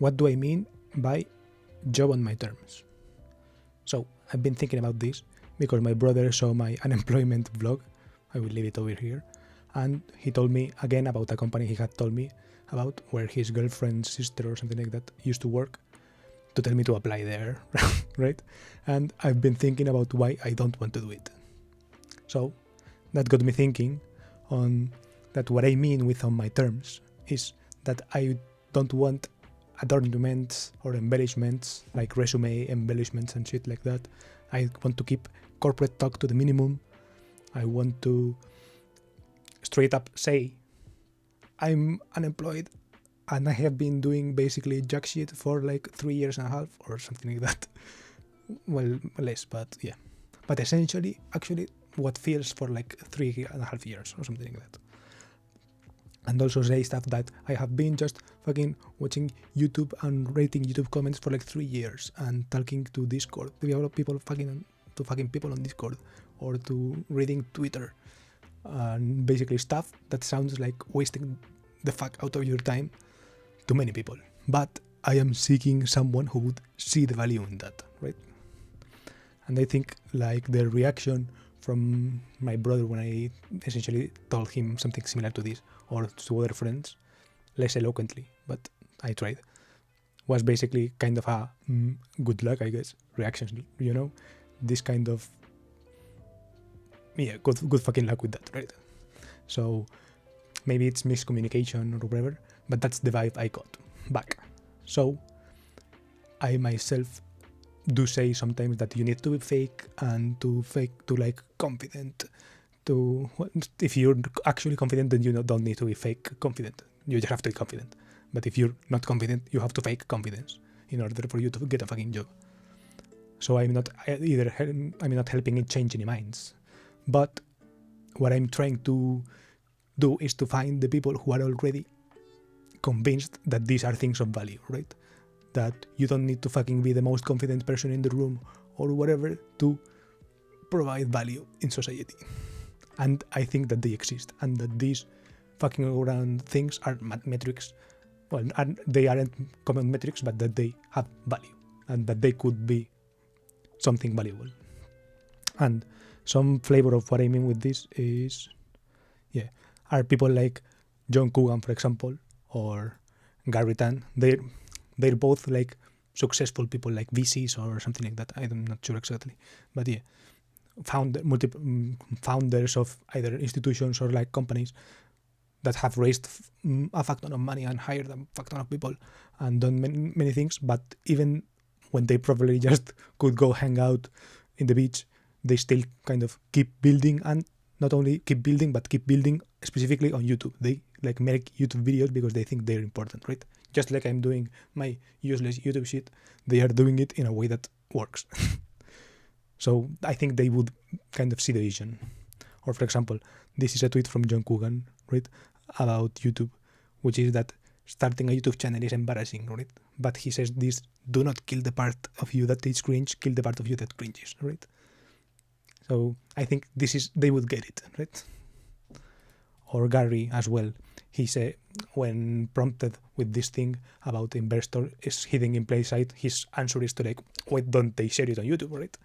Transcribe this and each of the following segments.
what do I mean by job on my terms? So I've been thinking about this because my brother saw my unemployment vlog. I will leave it over here. And he told me again about a company he had told me about where his girlfriend's sister or something like that used to work, to tell me to apply there, right? And I've been thinking about why I don't want to do it. So that got me thinking on that what I mean with on my terms is that I don't want adornments or embellishments like resume embellishments and shit like that. I want to keep corporate talk to the minimum. I want to straight up say I'm unemployed and I have been doing basically jack shit for like 3 years and a half or something like that. Well, less, but yeah. But essentially, actually, what feels for like 3.5 years or something like that. And also say stuff that I have been just fucking watching YouTube and rating YouTube comments for like 3 years and talking to Discord. There are people fucking people on Discord or to reading Twitter and basically stuff that sounds like wasting the fuck out of your time to many people. But I am seeking someone who would see the value in that, right? And I think like the reaction from my brother when I essentially told him something similar to this, or to other friends, less eloquently, but I tried, was basically kind of a good luck, I guess, reactions, you know? This kind of, yeah, good fucking luck with that, right? So maybe it's miscommunication or whatever, but that's the vibe I got back. So I myself do say sometimes that you need to be fake and to like confident. If you're actually confident, then you don't need to be fake confident. You just have to be confident. But if you're not confident, you have to fake confidence in order for you to get a fucking job. So I'm not helping it change any minds. But what I'm trying to do is to find the people who are already convinced that these are things of value, right? That you don't need to fucking be the most confident person in the room or whatever to provide value in society. And I think that they exist and that these fucking around things are metrics. Well, they aren't common metrics, but that they have value and that they could be something valuable. And some flavor of what I mean with this is, are people like John Coogan, for example, or Garry. They're both like successful people, like VCs or something like that. I'm not sure exactly, but yeah, founders of either institutions or like companies that have raised a fuck ton of money and hired a fuck ton of people and done many things. But even when they probably just could go hang out in the beach, they still kind of keep building, and not only keep building, but keep building specifically on YouTube. They like make YouTube videos because they think they're important, right? Just like I'm doing my useless YouTube shit, they are doing it in a way that works. So I think they would kind of see the vision. Or for example, this is a tweet from John Coogan, right, about YouTube, which is that starting a YouTube channel is embarrassing, right? But he says this: do not kill the part of you that is cringe, kill the part of you that cringes, right? So I think they would get it, right? Or Garry as well. He said, when prompted with this thing about investor is hidden in plain sight, his answer is to like, why don't they share it on YouTube, right?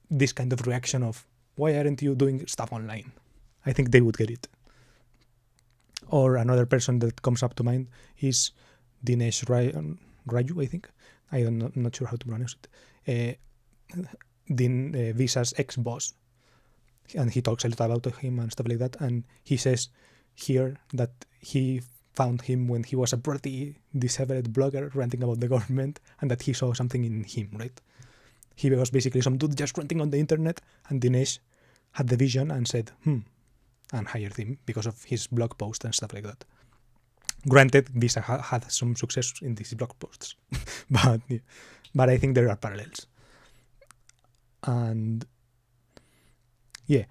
This kind of reaction of, why aren't you doing stuff online? I think they would get it. Or another person that comes up to mind is Dinesh Raju, I think. I'm not sure how to pronounce it. Visa's ex-boss. And he talks a lot about him and stuff like that. And he says here that he found him when he was a pretty disabled blogger ranting about the government, and that he saw something in him, right? He was basically some dude just ranting on the internet, and Dinesh had the vision and said, and hired him because of his blog post and stuff like that. Granted, Visa had some success in these blog posts, but I think there are parallels. And yeah,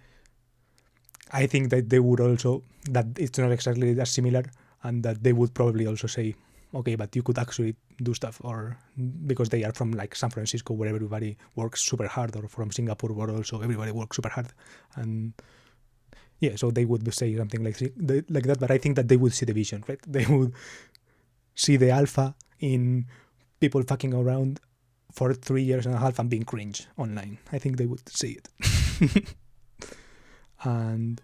I think that they would also, that it's not exactly as similar, and that they would probably also say, okay, but you could actually do stuff, or because they are from like San Francisco, where everybody works super hard, or from Singapore, where also everybody works super hard, and yeah, so they would say something like that. But I think that they would see the vision, right? They would see the alpha in people fucking around for 3 years and a half and being cringe online. I think they would see it. And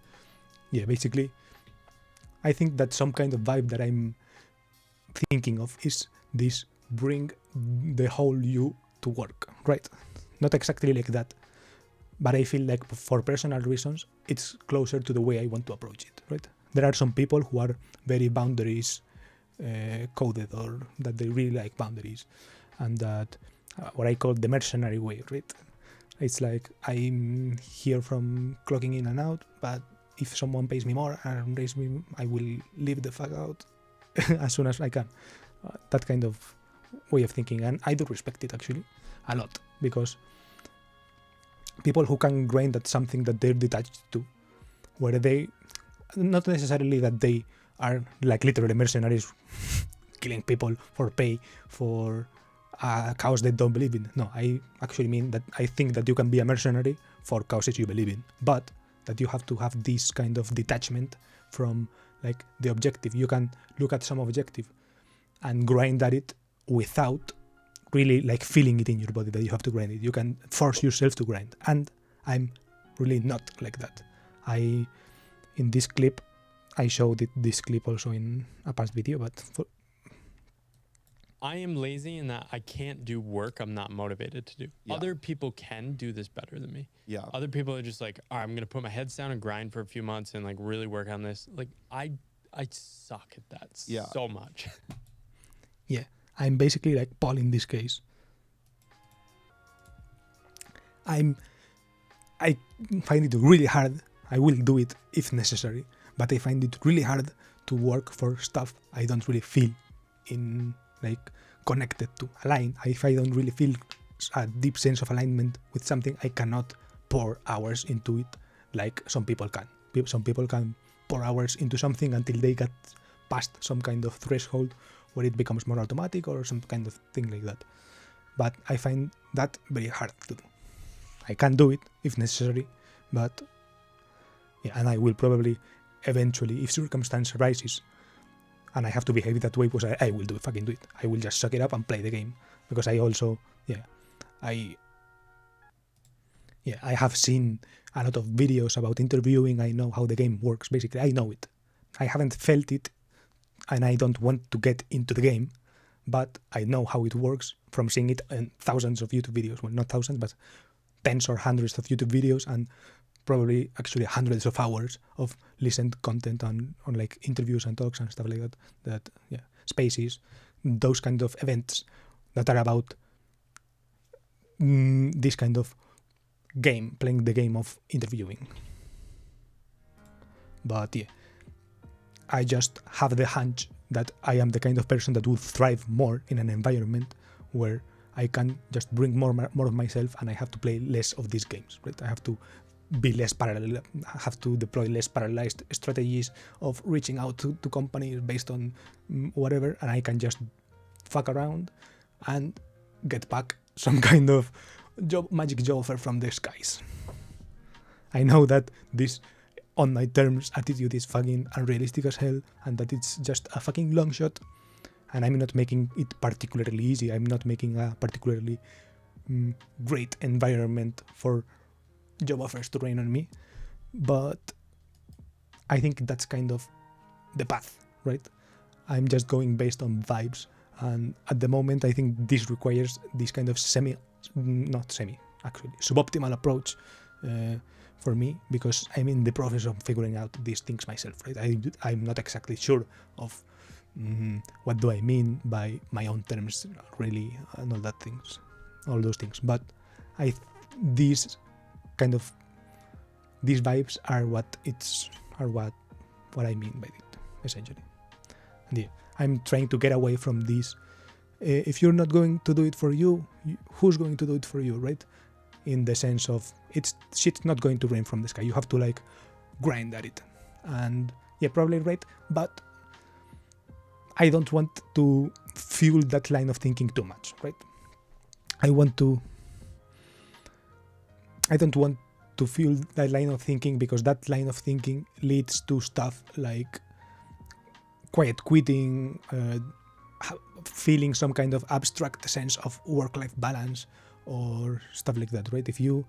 yeah, basically, I think that some kind of vibe that I'm thinking of is this: bring the whole you to work, right? Not exactly like that, but I feel like for personal reasons, it's closer to the way I want to approach it, right? There are some people who are very boundaries coded, or that they really like boundaries, and that what I call the mercenary way, right? It's like I'm here from clocking in and out, but if someone pays me more and raise me, I will leave the fuck out as soon as I can. That kind of way of thinking, and I do respect it actually a lot, because people who can grind at something that they're detached to, where they, not necessarily that they are like literally mercenaries killing people for pay for a cause they don't believe in. No, I actually mean that I think that you can be a mercenary for causes you believe in, but that you have to have this kind of detachment from like the objective. You can look at some objective and grind at it without really like feeling it in your body that you have to grind it. You can force yourself to grind, and I'm really not like that. In this clip, I showed this clip also in a past video, but I am lazy in that I can't do work I'm not motivated to do. Yeah. Other people can do this better than me. Yeah. Other people are just like, all right, I'm going to put my heads down and grind for a few months and like really work on this. Like I suck at that so much. Yeah, I'm basically like Paul in this case. I find it really hard. I will do it if necessary, but I find it really hard to work for stuff I don't really feel in like connected to, aligned. If I don't really feel a deep sense of alignment with something, I cannot pour hours into it like some people can. Some people can pour hours into something until they get past some kind of threshold where it becomes more automatic or some kind of thing like that. But I find that very hard to do. I can do it if necessary, but yeah, and I will probably eventually, if circumstance arises and I have to behave that way, because I will fucking do it. I will just suck it up and play the game, because I also, I have seen a lot of videos about interviewing. I know how the game works, basically. I know it. I haven't felt it, and I don't want to get into the game, but I know how it works from seeing it in thousands of YouTube videos. Well, not thousands, but tens or hundreds of YouTube videos, and probably actually hundreds of hours of listened content on like interviews and talks and stuff like that. Spaces, those kind of events that are about this kind of game, playing the game of interviewing. But yeah, I just have the hunch that I am the kind of person that would thrive more in an environment where I can just bring more of myself, and I have to play less of these games, right? I have to be less parallel, have to deploy less parallelized strategies of reaching out to companies based on whatever, and I can just fuck around and get back some kind of magic job offer from the skies. I know that this on my terms attitude is fucking unrealistic as hell, and that it's just a fucking long shot, and I'm not making it particularly easy. I'm not making a particularly great environment for job offers to rain on me, but I think that's kind of the path, right? I'm just going based on vibes, and at the moment I think this requires this kind of suboptimal approach for me, because I'm in the process of figuring out these things myself, right? I'm not exactly sure of what do I mean by my own terms, really, and all those things, but these vibes are what I mean by it, essentially. And yeah, I'm trying to get away from this. If you're not going to do it for you, who's going to do it for you, right? In the sense of shit's not going to rain from the sky. You have to like grind at it, and yeah, probably right. But I don't want to fuel that line of thinking too much, right? I don't want to fuel that line of thinking, because that line of thinking leads to stuff like quiet quitting, feeling some kind of abstract sense of work-life balance or stuff like that, right? If you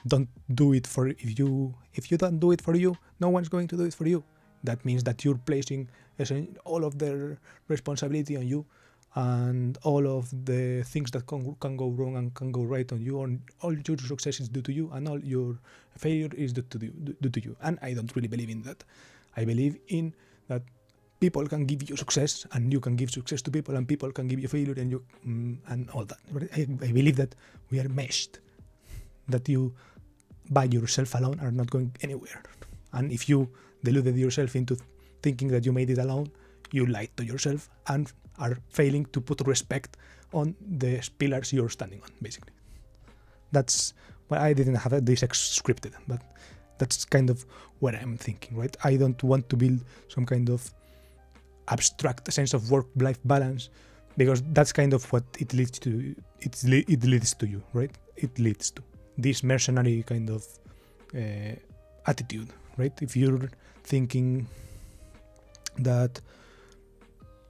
don't do it for if you don't do it for you, no one's going to do it for you. That means that you're placing all of their responsibility on you, and all of the things that can go wrong and can go right on you, and all your success is due to you, and all your failure is due to you. And I don't really believe in that. I believe in that people can give you success, and you can give success to people, and people can give you failure, and you and all that. I believe that we are meshed, that you by yourself alone are not going anywhere. And if you deluded yourself into thinking that you made it alone, you lied to yourself and are failing to put respect on the pillars you're standing on, basically. That's why I didn't have this scripted, but that's kind of what I'm thinking, right? I don't want to build some kind of abstract sense of work-life balance, because that's kind of what it leads to. It leads to you, right? It leads to this mercenary kind of attitude, right? If you're thinking that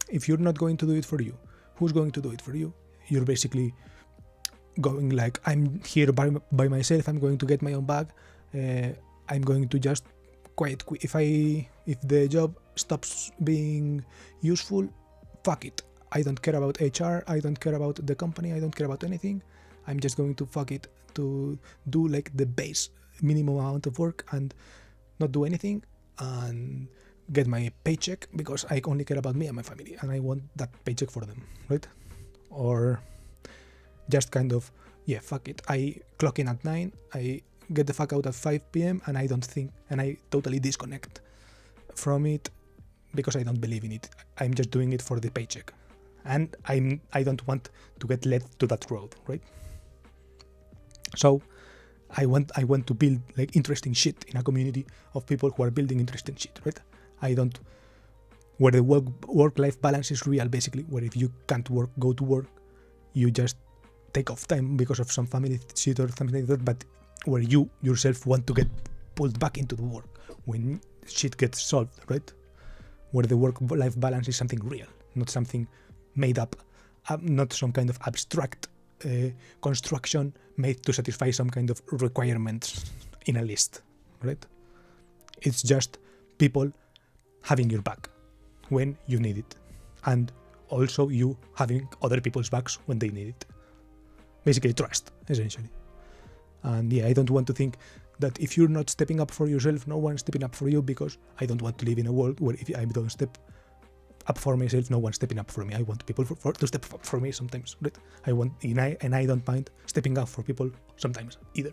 if you're not going to do it for you, who's going to do it for you? You're basically going like, I'm here by myself, I'm going to get my own bag, I'm going to just quit. If the job stops being useful, fuck it. I don't care about HR, I don't care about the company, I don't care about anything. I'm just going to fuck it, to do like the base minimum amount of work and not do anything and get my paycheck, because I only care about me and my family and I want that paycheck for them, right? Or just kind of, yeah, fuck it. I clock in at 9, I get the fuck out at 5 p.m. and I don't think, and I totally disconnect from it because I don't believe in it. I'm just doing it for the paycheck. And I don't want to get led to that road, right? So I want to build like interesting shit in a community of people who are building interesting shit, right? I don't, where the work-life balance is real, basically, where if you can't go to work, you just take off time because of some family shit or something like that, but where you yourself want to get pulled back into the work when shit gets solved, right? Where the work-life balance is something real, not something made up, not some kind of abstract construction made to satisfy some kind of requirements in a list, right? It's just people having your back when you need it, and also you having other people's backs when they need it. Basically trust, essentially. And yeah, I don't want to think that if you're not stepping up for yourself, no one's stepping up for you, because I don't want to live in a world where if I don't step up for myself, no one's stepping up for me. I want people to step up for me sometimes, right? I don't mind stepping up for people sometimes either,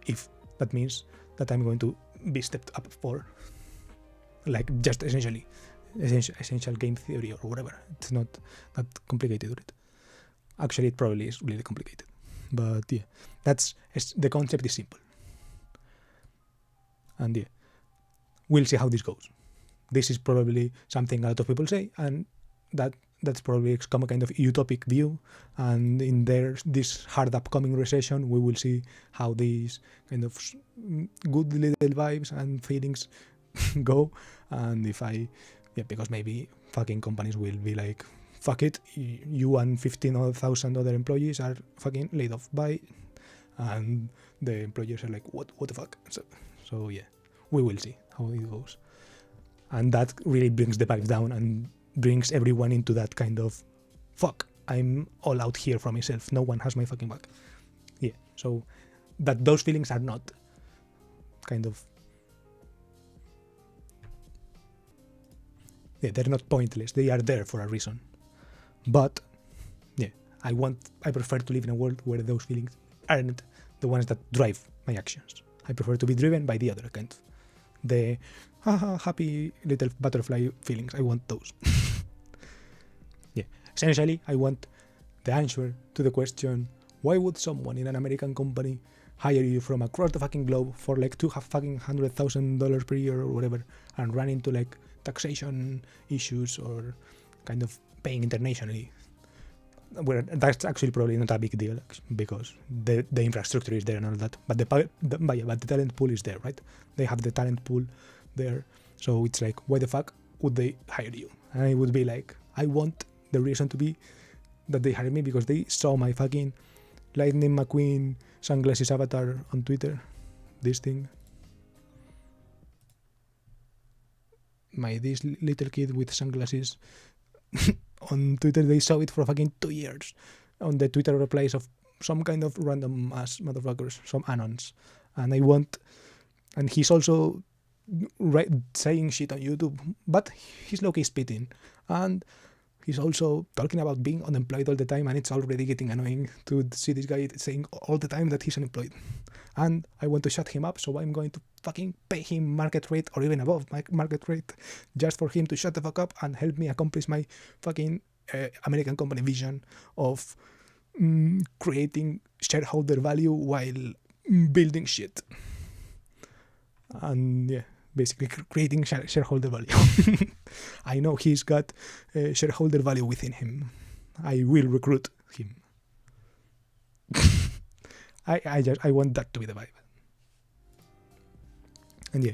if that means that I'm going to be stepped up for, like, just essential game theory or whatever. It's not that complicated, right? Actually, it probably is really complicated, but yeah, the concept is simple. And yeah, we'll see how this goes. This is probably something a lot of people say, and that's probably come a kind of utopic view. And in this hard upcoming recession, we will see how these kind of good little vibes and feelings go. And because maybe fucking companies will be like, fuck it, you and 15,000 other employees are fucking laid off by, and the employers are like, what the fuck? So yeah, we will see how it goes. And that really brings the vibe down and brings everyone into that kind of, fuck, I'm all out here for myself. No one has my fucking back. Yeah, so that those feelings are not kind of, yeah, they're not pointless. They are there for a reason. But yeah, I prefer to live in a world where those feelings aren't the ones that drive my actions. I prefer to be driven by the other kind of, the happy little butterfly feelings. I want those. Yeah, essentially, I want the answer to the question, why would someone in an American company hire you from across the fucking globe for like $200,000 per year or whatever, and run into like taxation issues or kind of paying internationally, where that's actually probably not a big deal, because the infrastructure is there and all that, but the talent pool is there, right? They have the talent pool there, so it's like, why the fuck would they hire you? And I would be like, I want the reason to be that they hired me because they saw my fucking Lightning McQueen sunglasses avatar on Twitter. This thing. This little kid with sunglasses on Twitter, they saw it for fucking 2 years on the Twitter replies of some kind of random ass motherfuckers, some anons. And he's also saying shit on YouTube, but he's low-key spitting. And he's also talking about being unemployed all the time, and it's already getting annoying to see this guy saying all the time that he's unemployed. And I want to shut him up, so I'm going to fucking pay him market rate or even above my market rate just for him to shut the fuck up and help me accomplish my fucking American company vision of creating shareholder value while building shit. And yeah, basically creating shareholder value. I know he's got shareholder value within him. I will recruit him. I want that to be the vibe. And yeah,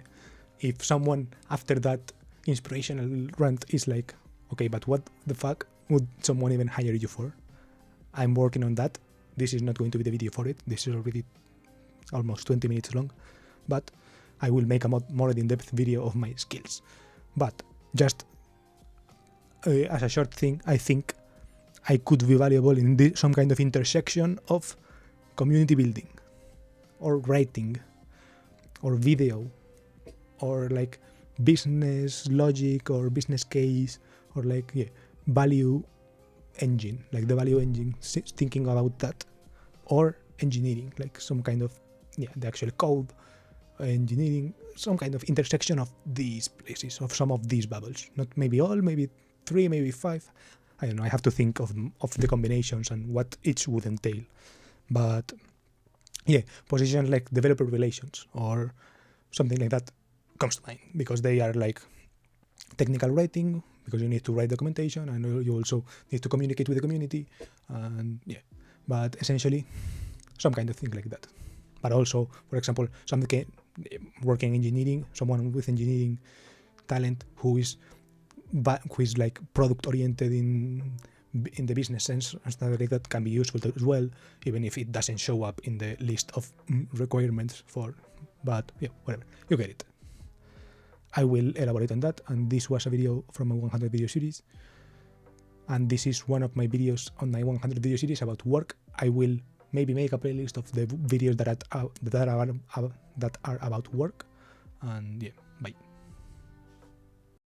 if someone after that inspirational rant is like, okay, but what the fuck would someone even hire you for? I'm working on that. This is not going to be the video for it. This is already almost 20 minutes long, but I will make a more in-depth video of my skills. But just as a short thing, I think I could be valuable in some kind of intersection of community building or writing or video or like business logic or business case or like value engine, like the value engine, thinking about that, or engineering, like some kind of the actual code engineering, some kind of intersection of these places, of some of these bubbles. Not maybe all, maybe 3, maybe 5. I don't know. I have to think of the combinations and what each would entail. But yeah, positions like developer relations or something like that comes to mind because they are like technical writing, because you need to write documentation and you also need to communicate with the community, and but essentially some kind of thing like that. But also, for example, something working engineering, someone with engineering talent who is like product oriented in the business sense and stuff like that can be useful as well, even if it doesn't show up in the list of requirements for. But whatever, you get it. I will elaborate on that, and this was a video from a 100 video series, and this is one of my videos on my 100 video series about work. I will maybe make a playlist of the videos that are about work, and